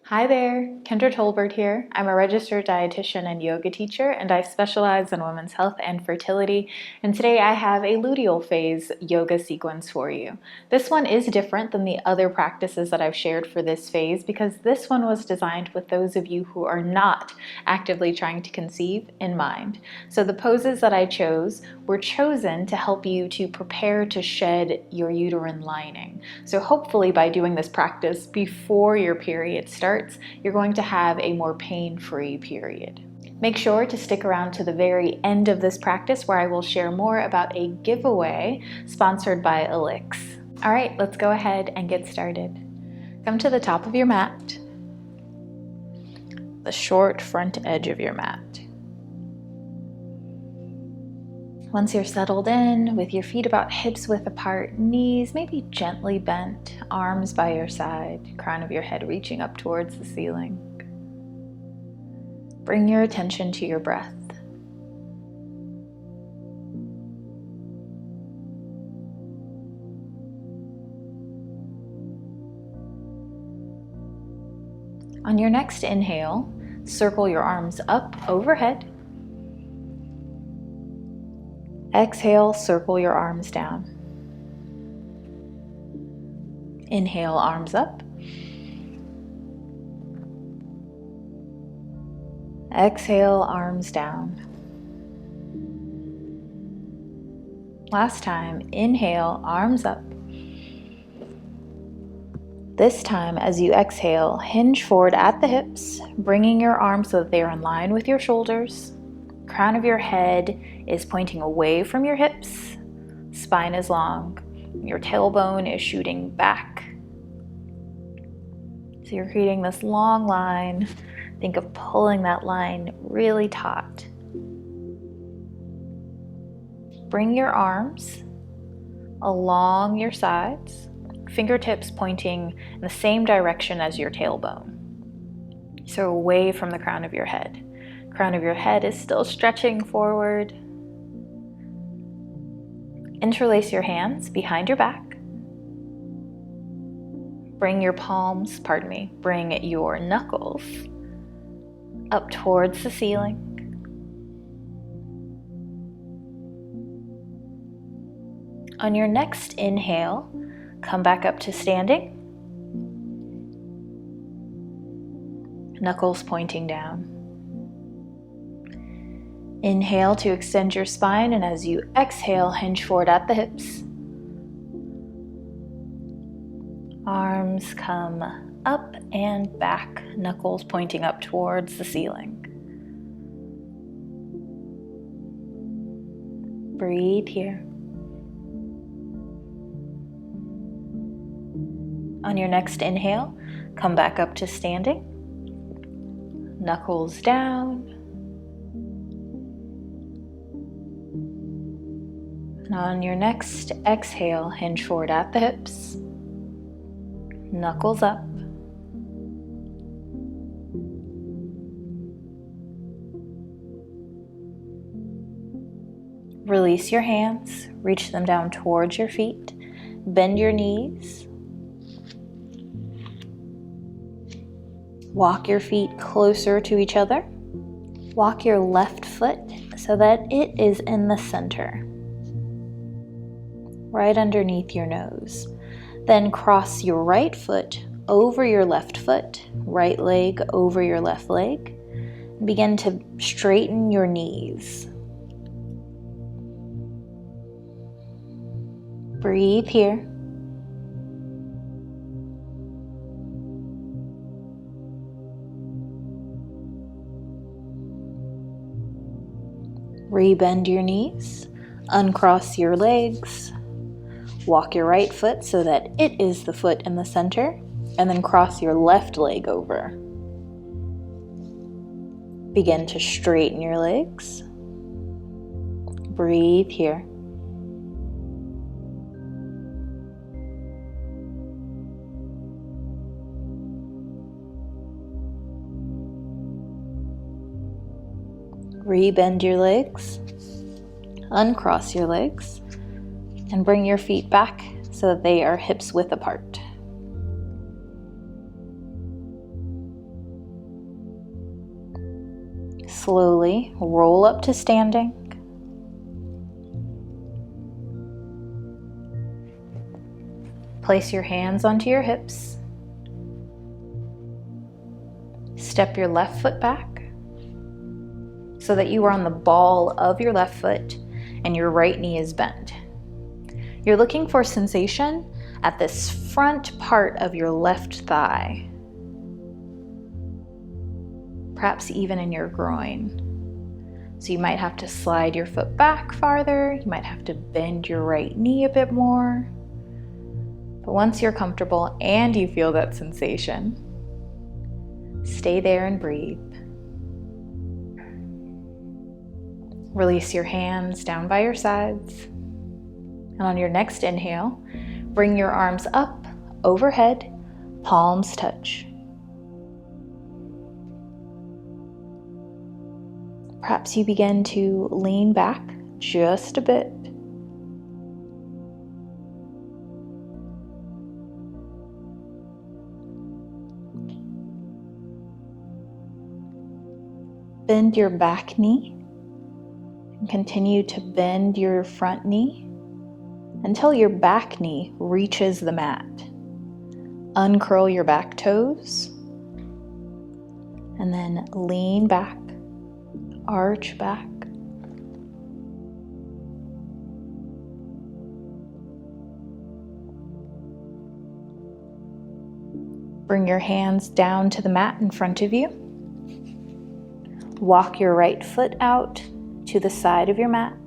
Hi there, Kendra Tolbert here. I'm a registered dietitian and yoga teacher, and I specialize in women's health and fertility. And today I have a luteal phase yoga sequence for you. This one is different than the other practices that I've shared for this phase because this one was designed with those of you who are not actively trying to conceive in mind. So the poses that I chose were chosen to help you to prepare to shed your uterine lining. So hopefully by doing this practice before your period starts, you're going to have a more pain-free period. Make sure to stick around to the very end of this practice where I will share more about a giveaway sponsored by Elix. All right, let's go ahead and get started. Come to the top of your mat, the short front edge of your mat. Once you're settled in, with your feet about hips width apart, knees maybe gently bent, arms by your side, crown of your head reaching up towards the ceiling. Bring your attention to your breath. On your next inhale, circle your arms up overhead. Exhale, circle your arms down. Inhale, arms up. Exhale, arms down. Last time, inhale, arms up. This time, as you exhale, hinge forward at the hips, bringing your arms so that they are in line with your shoulders. Crown of your head is pointing away from your hips. Spine is long. Your tailbone is shooting back. So you're creating this long line. Think of pulling that line really taut. Bring your arms along your sides, fingertips pointing in the same direction as your tailbone. So away from the crown of your head. Crown of your head is still stretching forward. Interlace your hands behind your back. Bring your knuckles up towards the ceiling. On your next inhale, come back up to standing. Knuckles pointing down. Inhale to extend your spine, and as you exhale, hinge forward at the hips. Arms come up and back, knuckles pointing up towards the ceiling. Breathe here. On your next inhale, come back up to standing. Knuckles down. And on your next exhale, hinge forward at the hips. Knuckles up. Release your hands, reach them down towards your feet. Bend your knees. Walk your feet closer to each other. Walk your left foot so that it is in the center, right underneath your nose. Then cross your right foot over your left foot, right leg over your left leg. Begin to straighten your knees. Breathe here. Rebend your knees, uncross your legs, walk your right foot so that it is the foot in the center, and then cross your left leg over. Begin to straighten your legs. Breathe here. Rebend your legs, uncross your legs, and bring your feet back so that they are hips width apart. Slowly roll up to standing. Place your hands onto your hips. Step your left foot back so that you are on the ball of your left foot and your right knee is bent. You're looking for sensation at this front part of your left thigh, perhaps even in your groin. So you might have to slide your foot back farther, you might have to bend your right knee a bit more. But once you're comfortable and you feel that sensation, stay there and breathe. Release your hands down by your sides. And on your next inhale, bring your arms up, overhead, palms touch. Perhaps you begin to lean back just a bit. Bend your back knee and continue to bend your front knee until your back knee reaches the mat. Uncurl your back toes and then lean back, arch back. Bring your hands down to the mat in front of you. Walk your right foot out to the side of your mat.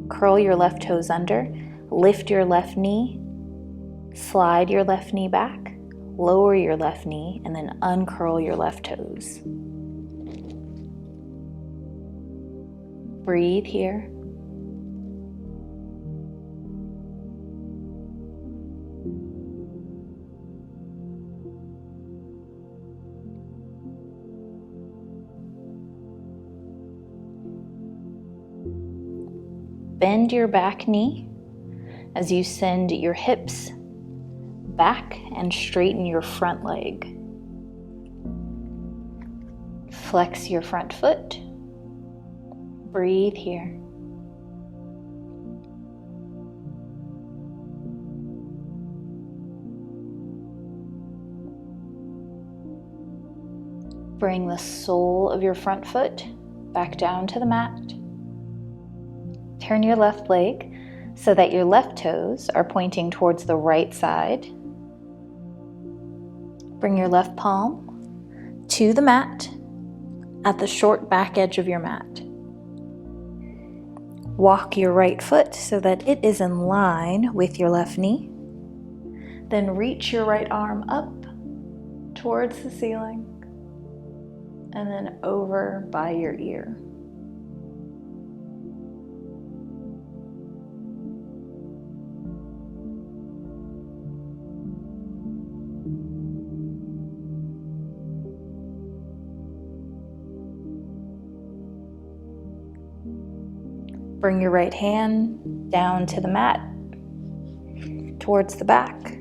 Curl your left toes under, lift your left knee, slide your left knee back, lower your left knee, and then uncurl your left toes. Breathe here. Bend your back knee as you send your hips back and straighten your front leg. Flex your front foot. Breathe here. Bring the sole of your front foot back down to the mat. Turn your left leg so that your left toes are pointing towards the right side. Bring your left palm to the mat at the short back edge of your mat. Walk your right foot so that it is in line with your left knee. Then reach your right arm up towards the ceiling and then over by your ear. Bring your right hand down to the mat, towards the back.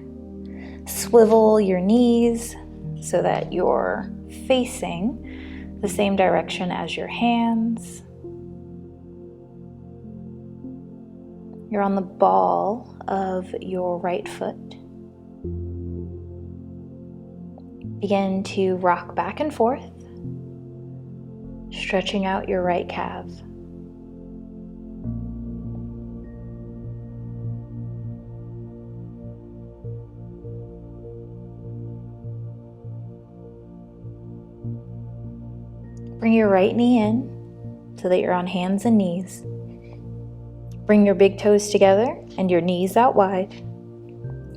Swivel your knees so that you're facing the same direction as your hands. You're on the ball of your right foot. Begin to rock back and forth, stretching out your right calf. Bring your right knee in so that you're on hands and knees. Bring your big toes together and your knees out wide.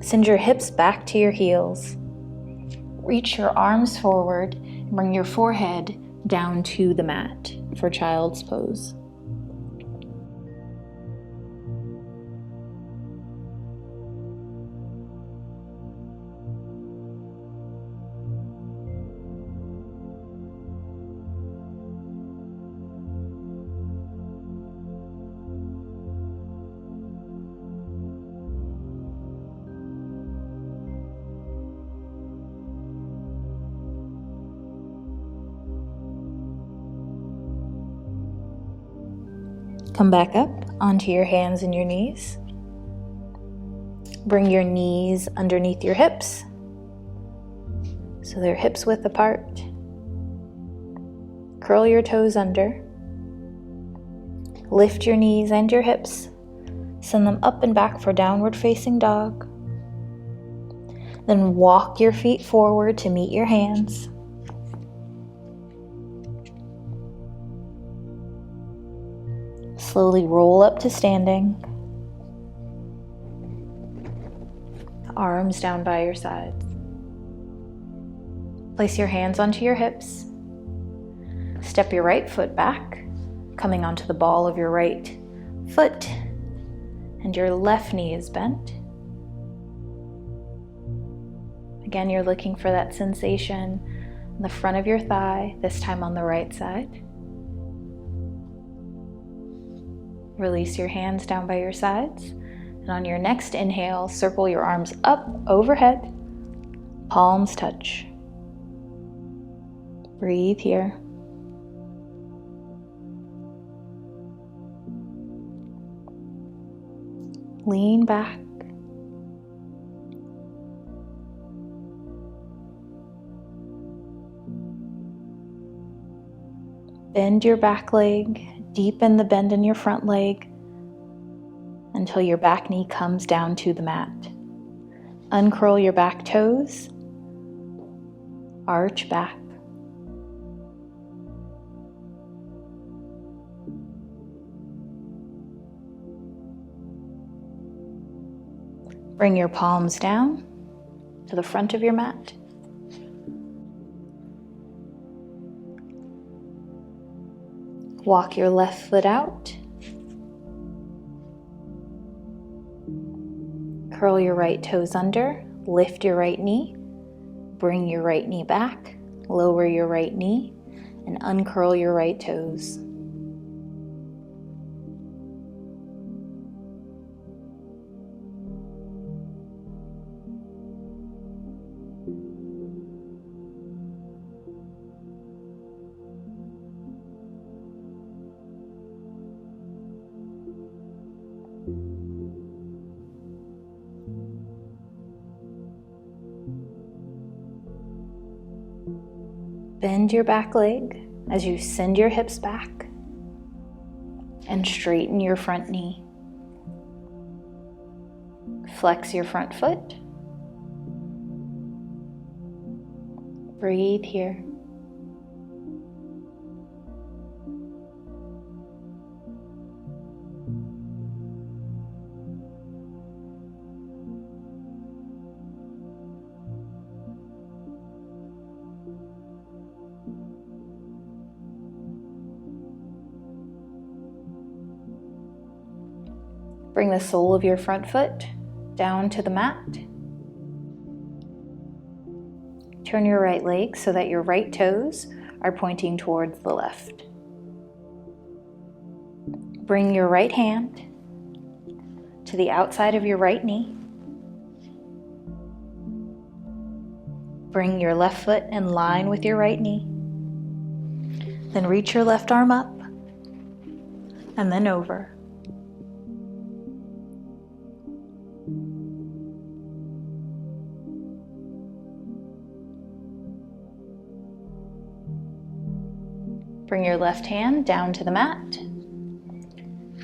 Send your hips back to your heels. Reach your arms forward and bring your forehead down to the mat for child's pose. Come back up onto your hands and your knees. Bring your knees underneath your hips, so they're hips width apart. Curl your toes under. Lift your knees and your hips. Send them up and back for downward facing dog. Then walk your feet forward to meet your hands. Slowly roll up to standing. Arms down by your sides. Place your hands onto your hips. Step your right foot back, coming onto the ball of your right foot, and your left knee is bent. Again, you're looking for that sensation in the front of your thigh, this time on the right side. Release your hands down by your sides, and on your next inhale, circle your arms up overhead, palms touch. Breathe here. Lean back. Bend your back leg, deepen the bend in your front leg until your back knee comes down to the mat. Uncurl your back toes, arch back. Bring your palms down to the front of your mat. Walk your left foot out. Curl your right toes under. Lift your right knee. Bring your right knee back. Lower your right knee and uncurl your right toes. Bend your back leg as you send your hips back and straighten your front knee. Flex your front foot. Breathe here. Bring the sole of your front foot down to the mat. Turn your right leg so that your right toes are pointing towards the left. Bring your right hand to the outside of your right knee. Bring your left foot in line with your right knee. Then reach your left arm up and then over. Bring your left hand down to the mat,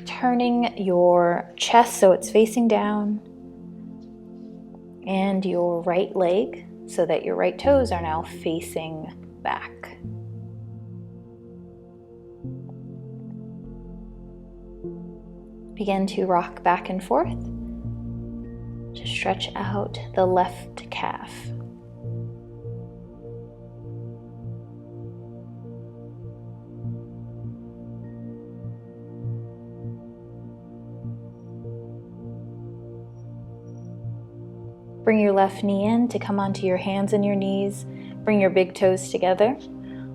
turning your chest so it's facing down, and your right leg so that your right toes are now facing back. Begin to rock back and forth to stretch out the left calf. Bring your left knee in to come onto your hands and your knees. Bring your big toes together.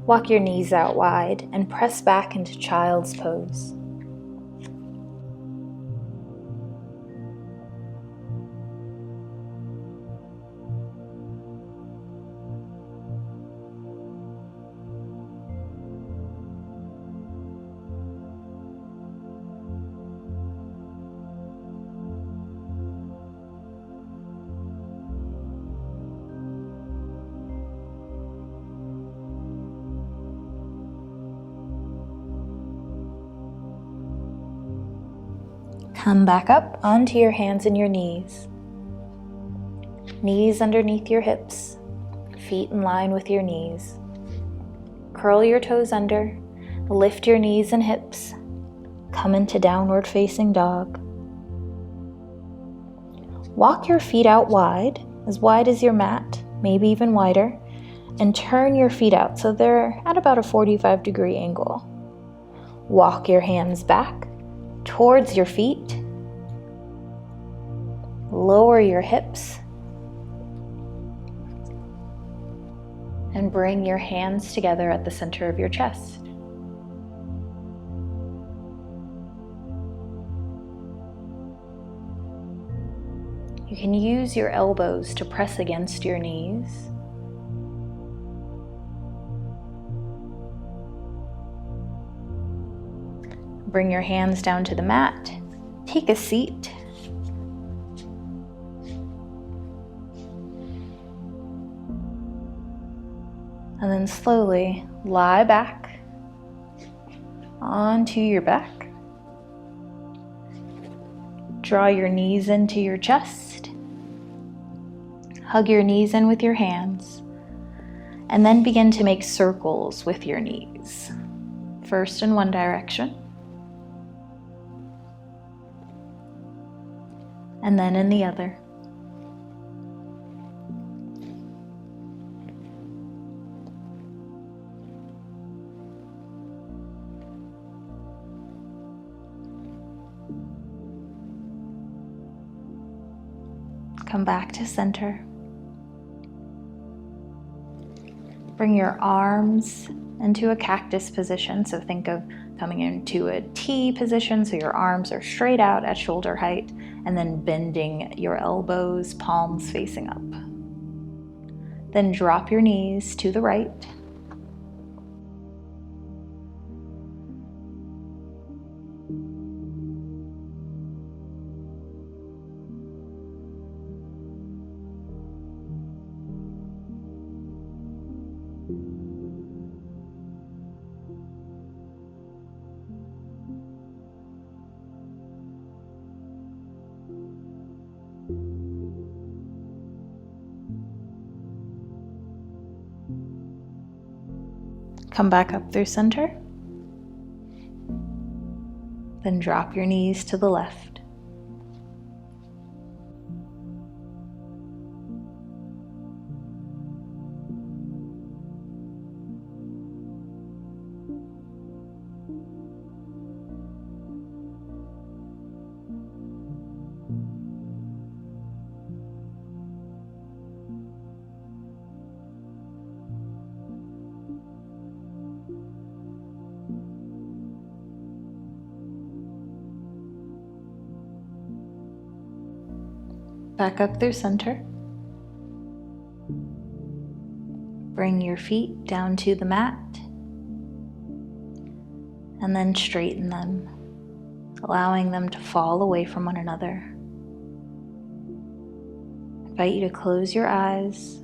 Walk your knees out wide and press back into child's pose. Come back up onto your hands and your knees. Knees underneath your hips, feet in line with your knees. Curl your toes under, lift your knees and hips. Come into downward facing dog. Walk your feet out wide as your mat, maybe even wider, and turn your feet out so they're at about a 45-degree angle. Walk your hands back towards your feet. Lower your hips and bring your hands together at the center of your chest. You can use your elbows to press against your knees. Bring your hands down to the mat. Take a seat. And then slowly lie back onto your back. Draw your knees into your chest. Hug your knees in with your hands. And then begin to make circles with your knees. First in one direction. And then in the other. Come back to center. Bring your arms into a cactus position. So think of coming into a T position so your arms are straight out at shoulder height, and then bending your elbows, palms facing up. Then drop your knees to the right. Come back up through center. Then drop your knees to the left. Back up through center. Bring your feet down to the mat and then straighten them, allowing them to fall away from one another. I invite you to close your eyes,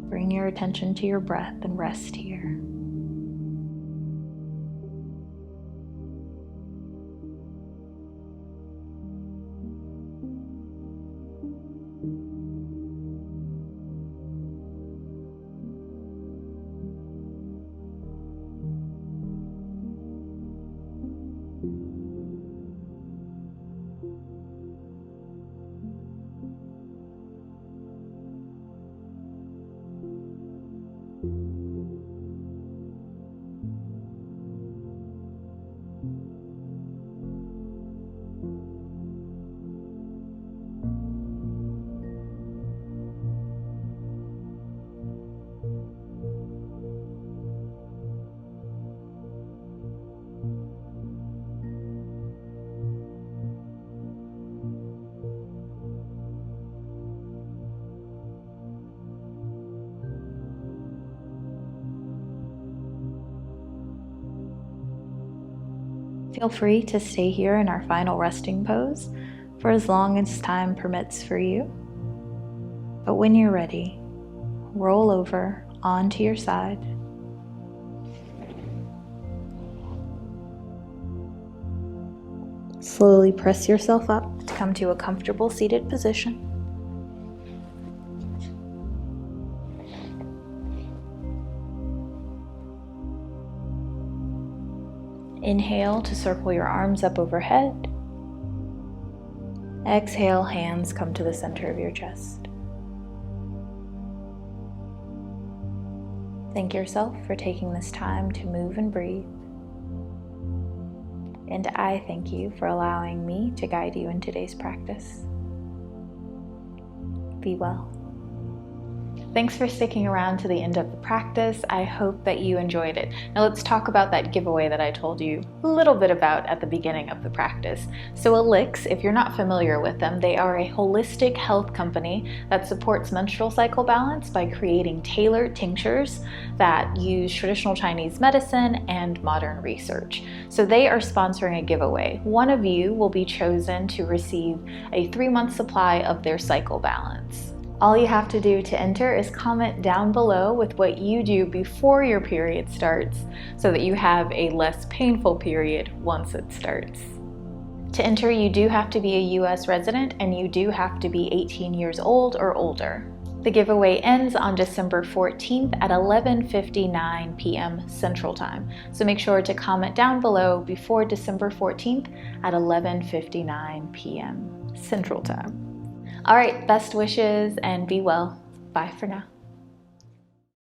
bring your attention to your breath and rest here. Feel free to stay here in our final resting pose for as long as time permits for you. But when you're ready, roll over onto your side. Slowly press yourself up to come to a comfortable seated position. Inhale to circle your arms up overhead. Exhale, hands come to the center of your chest. Thank yourself for taking this time to move and breathe. And I thank you for allowing me to guide you in today's practice. Be well. Thanks for sticking around to the end of the practice. I hope that you enjoyed it. Now let's talk about that giveaway that I told you a little bit about at the beginning of the practice. So Elix, if you're not familiar with them, they are a holistic health company that supports menstrual cycle balance by creating tailored tinctures that use traditional Chinese medicine and modern research. So they are sponsoring a giveaway. One of you will be chosen to receive a 3-month supply of their cycle balance. All you have to do to enter is comment down below with what you do before your period starts so that you have a less painful period once it starts. To enter, you do have to be a US resident and you do have to be 18 years old or older. The giveaway ends on December 14th at 11:59 p.m. Central Time. So make sure to comment down below before December 14th at 11:59 p.m. Central Time. All right, best wishes and be well. Bye for now.